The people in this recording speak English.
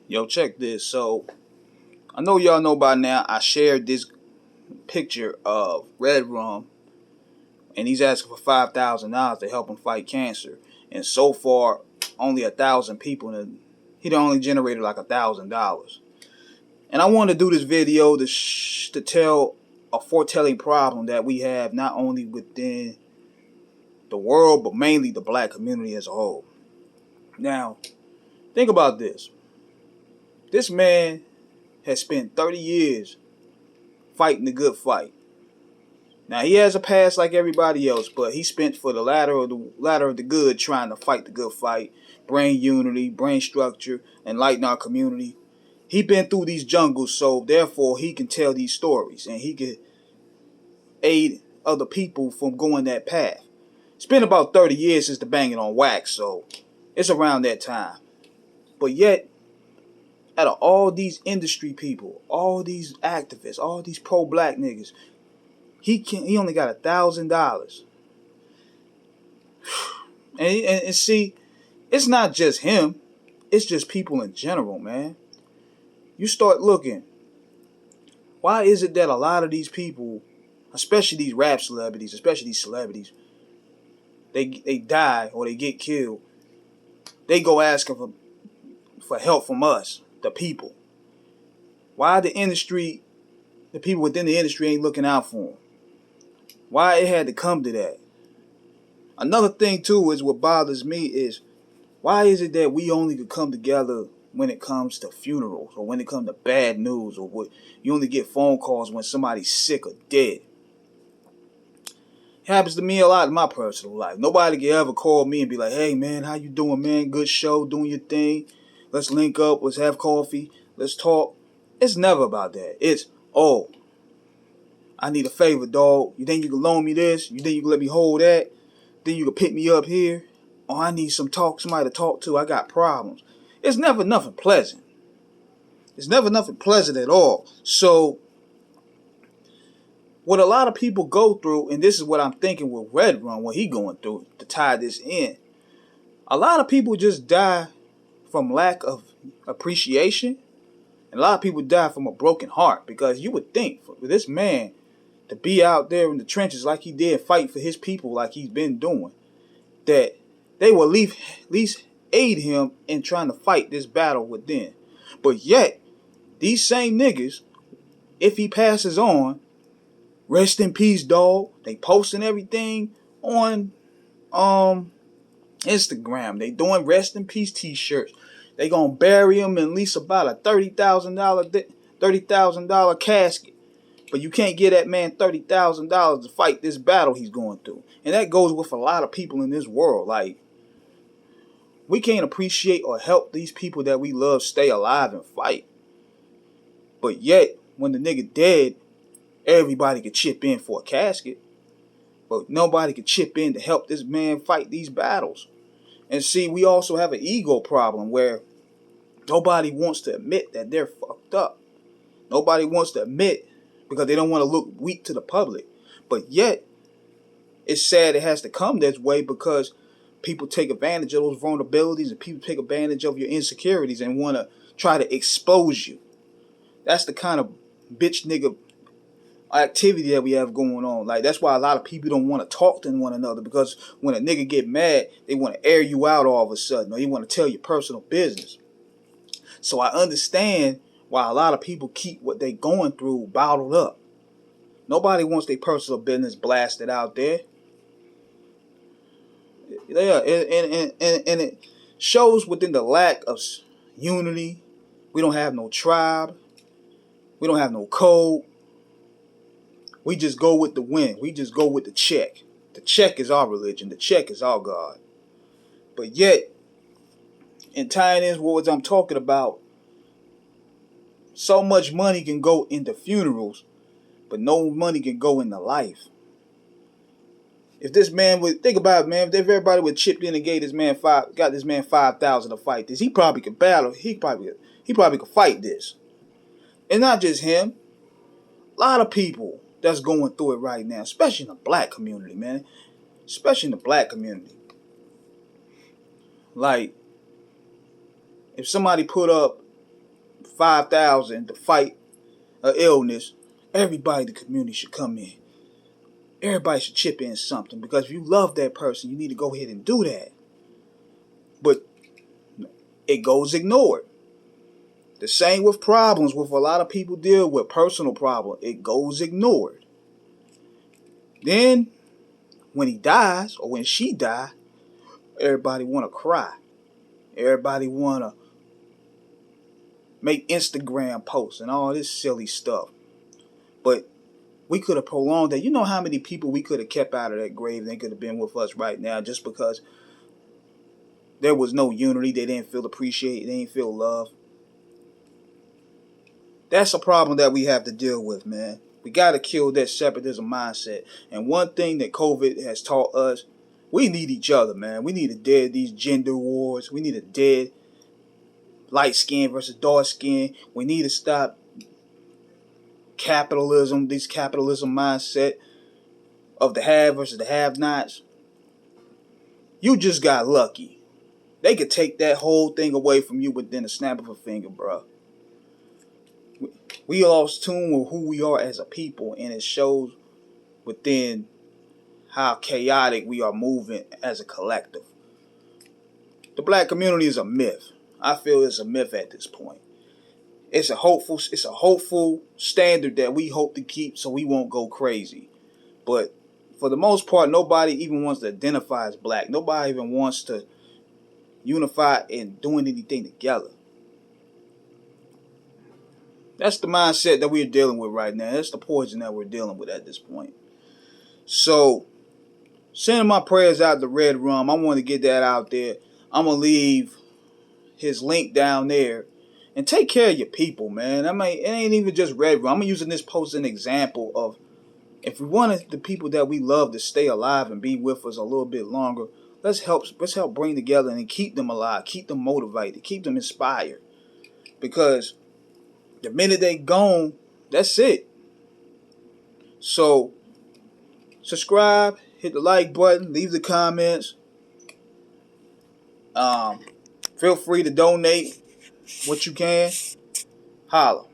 Yo, check this. So, I know y'all know by now, I shared this picture of REDRUM, and he's asking for $5,000 to help him fight cancer. And so far, only 1,000 people, and he only generated like $1,000. And I want to do this video to tell a foretelling problem that we have not only within the world, but mainly the black community as a whole. Now, think about this. This man has spent 30 years fighting the good fight. Now, he has a past like everybody else, but he spent for the ladder of the good trying to fight the good fight, bring unity, bring structure, enlighten our community. He been through these jungles, so therefore he can tell these stories and he can aid other people from going that path. It's been about 30 years since the banging on wax, so it's around that time. But yet, out of all these industry people, all these activists, all these pro-black niggas, he only got $1,000. And see, it's not just him, it's just people in general, man. You start looking, why is it that a lot of these people, especially these rap celebrities, especially these celebrities, they die or they get killed, they go asking for help from us, the people. Why the people within the industry ain't looking out for them? Why it had to come to that? Another thing too is what bothers me is, why is it that we only could come together when it comes to funerals or when it comes to bad news, or what you only get phone calls when somebody's sick or dead? It happens to me a lot in my personal life. Nobody can ever call me and be like, hey man, how you doing, man? Good show, doing your thing. Let's link up, let's have coffee, let's talk. It's never about that. It's, oh, I need a favor, dog. You think you can loan me this? You think you can let me hold that? Then you can pick me up here? Oh, I need somebody to talk to. I got problems. It's never nothing pleasant. It's never nothing pleasant at all. So, what a lot of people go through, and this is what I'm thinking with REDRUM, what he going through to tie this in. A lot of people just die from lack of appreciation. And a lot of people die from a broken heart, because you would think for this man to be out there in the trenches like he did, fight for his people like he's been doing, that they will at least aid him in trying to fight this battle within. But yet, these same niggas, if he passes on, rest in peace, dog, they posting everything on Instagram. They doing rest in peace t-shirts. They gonna bury him in at least about a $30,000 casket. But you can't give that man $30,000 to fight this battle he's going through. And that goes with a lot of people in this world. Like, we can't appreciate or help these people that we love stay alive and fight. But yet, when the nigga dead, everybody could chip in for a casket. But nobody could chip in to help this man fight these battles. And see, we also have an ego problem where nobody wants to admit that they're fucked up. Nobody wants to admit, because they don't want to look weak to the public. But yet, it's sad it has to come this way, because people take advantage of those vulnerabilities and people take advantage of your insecurities and want to try to expose you. That's the kind of bitch nigga activity that we have going on. Like, that's why a lot of people don't want to talk to one another, because when a nigga get mad, they want to air you out all of a sudden, or they want to tell your personal business. So I understand why a lot of people keep what they going through bottled up. Nobody wants their personal business blasted out there. Yeah, and it shows within the lack of unity. We don't have no tribe. We don't have no code. We just go with the wind. We just go with the check. The check is our religion. The check is our God. But yet, in tying in what I'm talking about, so much money can go into funerals, but no money can go into life. If this man would think about it, man, if everybody would chip in and gave this man got this man $5,000 to fight this, he probably could battle. He probably could fight this. And not just him. A lot of people that's going through it right now, especially in the black community, man. Especially in the black community. Like, if somebody put up 5,000 to fight an illness, everybody in the community should come in. Everybody should chip in something, because if you love that person, you need to go ahead and do that. But it goes ignored. The same with problems, with a lot of people deal with personal problems. It goes ignored. Then, when he dies, or when she dies, everybody want to cry. Everybody want to make Instagram posts and all this silly stuff. But we could have prolonged that. You know how many people we could have kept out of that grave? They could have been with us right now just because there was no unity. They didn't feel appreciated. They didn't feel love. That's a problem that we have to deal with, man. We got to kill that separatism mindset. And one thing that COVID has taught us, we need each other, man. We need to dead these gender wars. We need to dead light skin versus dark skin. We need to stop capitalism, this capitalism mindset of the have versus the have-nots. You just got lucky. They could take that whole thing away from you within a snap of a finger, bro. We lost tune with who we are as a people, and it shows within how chaotic we are moving as a collective. The black community is a myth. I feel it's a myth at this point. It's a hopeful standard that we hope to keep so we won't go crazy. But for the most part, nobody even wants to identify as black. Nobody even wants to unify and doing anything together. That's the mindset that we're dealing with right now. That's the poison that we're dealing with at this point. So, sending my prayers out to Red Rum. I want to get that out there. I'm going to leave his link down there. And take care of your people, man. I mean, it ain't even just Red Rum. I'm using this post as an example of, if we wanted the people that we love to stay alive and be with us a little bit longer, let's help bring together and keep them alive, keep them motivated, keep them inspired. Because the minute they gone, that's it. So, subscribe, hit the like button, leave the comments. Feel free to donate what you can. Holla.